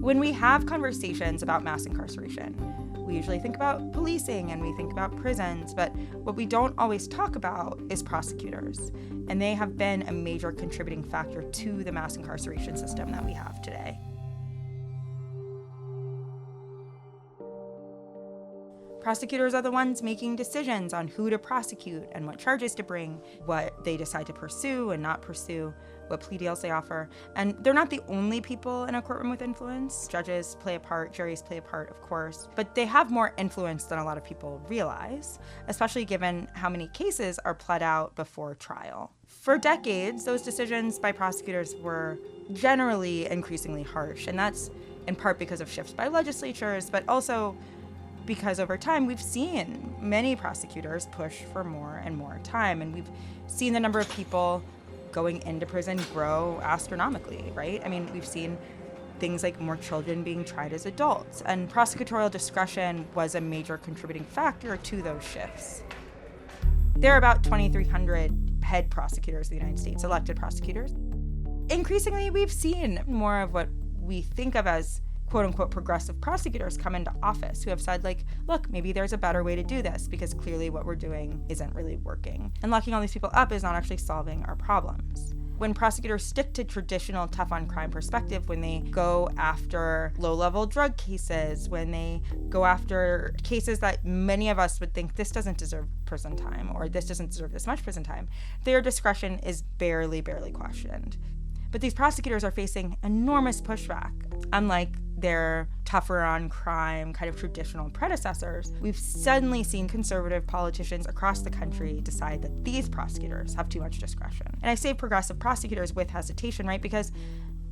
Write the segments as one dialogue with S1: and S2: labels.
S1: When we have conversations about mass incarceration, we usually think about policing and we think about prisons, but what we don't always talk about is prosecutors. And they have been a major contributing factor to the mass incarceration system that we have today. Prosecutors are the ones making decisions on who to prosecute and what charges to bring, what they decide to pursue and not pursue, what plea deals they offer. And they're not the only people in a courtroom with influence. Judges play a part, juries play a part, of course, but they have more influence than a lot of people realize, especially given how many cases are pled out before trial. For decades, those decisions by prosecutors were generally increasingly harsh, and that's in part because of shifts by legislatures, but also because over time we've seen many prosecutors push for more and more time, and we've seen the number of people going into prison grow astronomically, right? I mean, we've seen things like more children being tried as adults, and prosecutorial discretion was a major contributing factor to those shifts. There are about 2,300 head prosecutors in the United States, elected prosecutors. Increasingly, we've seen more of what we think of as quote-unquote progressive prosecutors come into office who have said, like, look, maybe there's a better way to do this because clearly what we're doing isn't really working. And locking all these people up is not actually solving our problems. When prosecutors stick to traditional tough-on-crime perspective, when they go after low-level drug cases, when they go after cases that many of us would think this doesn't deserve prison time or this doesn't deserve this much prison time, their discretion is barely questioned. But these prosecutors are facing enormous pushback. Unlike their tougher on crime kind of traditional predecessors, we've suddenly seen conservative politicians across the country decide that these prosecutors have too much discretion. And I say progressive prosecutors with hesitation, right? Because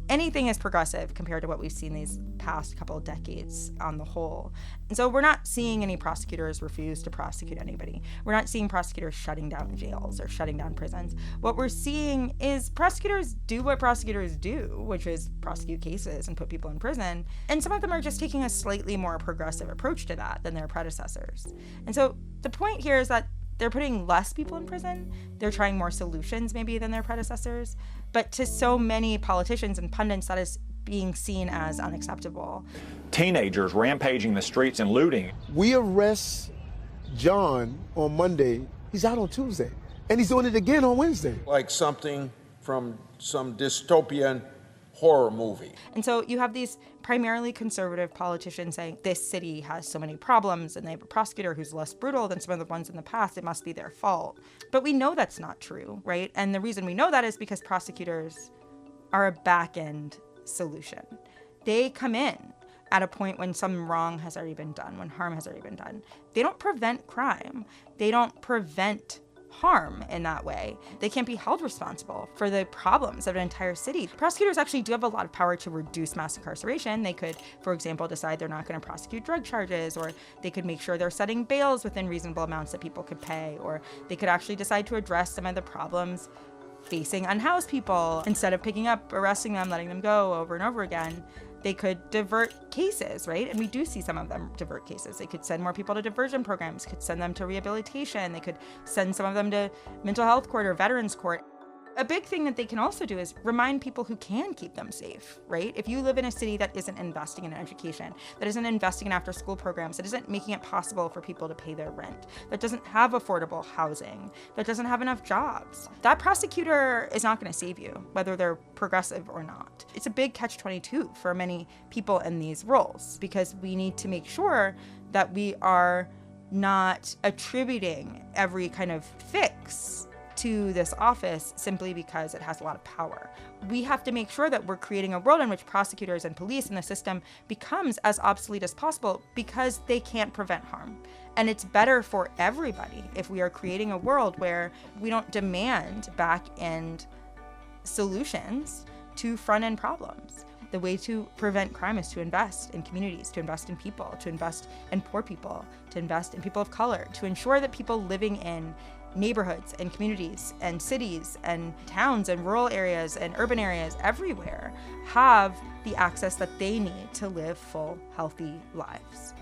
S1: anything is progressive compared to what we've seen these past couple of decades on the whole. And so we're not seeing any prosecutors refuse to prosecute anybody. We're not seeing prosecutors shutting down jails or shutting down prisons. What we're seeing is prosecutors do what prosecutors do, which is prosecute cases and put people in prison. And some of them are just taking a slightly more progressive approach to that than their predecessors. And so the point here is that they're putting less people in prison. They're trying more solutions maybe than their predecessors. But to so many politicians and pundits, that is being seen as unacceptable.
S2: Teenagers rampaging the streets and looting.
S3: We arrest John on Monday. He's out on Tuesday. And he's doing it again on Wednesday.
S4: Like something from some dystopian horror movie.
S1: And so you have these primarily conservative politicians saying this city has so many problems and they have a prosecutor who's less brutal than some of the ones in the past. It must be their fault. But we know that's not true, right? And the reason we know that is because prosecutors are a back-end solution. They come in at a point when some wrong has already been done, when harm has already been done. They don't prevent crime. They don't prevent harm in that way. They can't be held responsible for the problems of an entire city. Prosecutors actually do have a lot of power to reduce mass incarceration. They could, for example, decide they're not going to prosecute drug charges, or they could make sure they're setting bails within reasonable amounts that people could pay, or they could actually decide to address some of the problems facing unhoused people. Instead of picking up, arresting them, letting them go over and over again, they could divert cases, right? And we do see some of them divert cases. They could send more people to diversion programs, could send them to rehabilitation. They could send some of them to mental health court or veterans court. A big thing that they can also do is remind people who can keep them safe, right? If you live in a city that isn't investing in education, that isn't investing in after-school programs, that isn't making it possible for people to pay their rent, that doesn't have affordable housing, that doesn't have enough jobs, that prosecutor is not going to save you, whether they're progressive or not. It's a big catch-22 for many people in these roles, because we need to make sure that we are not attributing every kind of fix to this office simply because it has a lot of power. We have to make sure that we're creating a world in which prosecutors and police and the system becomes as obsolete as possible because they can't prevent harm. And it's better for everybody if we are creating a world where we don't demand back-end solutions to front-end problems. The way to prevent crime is to invest in communities, to invest in people, to invest in poor people, to invest in people of color, to ensure that people living in neighborhoods and communities and cities and towns and rural areas and urban areas everywhere have the access that they need to live full, healthy lives.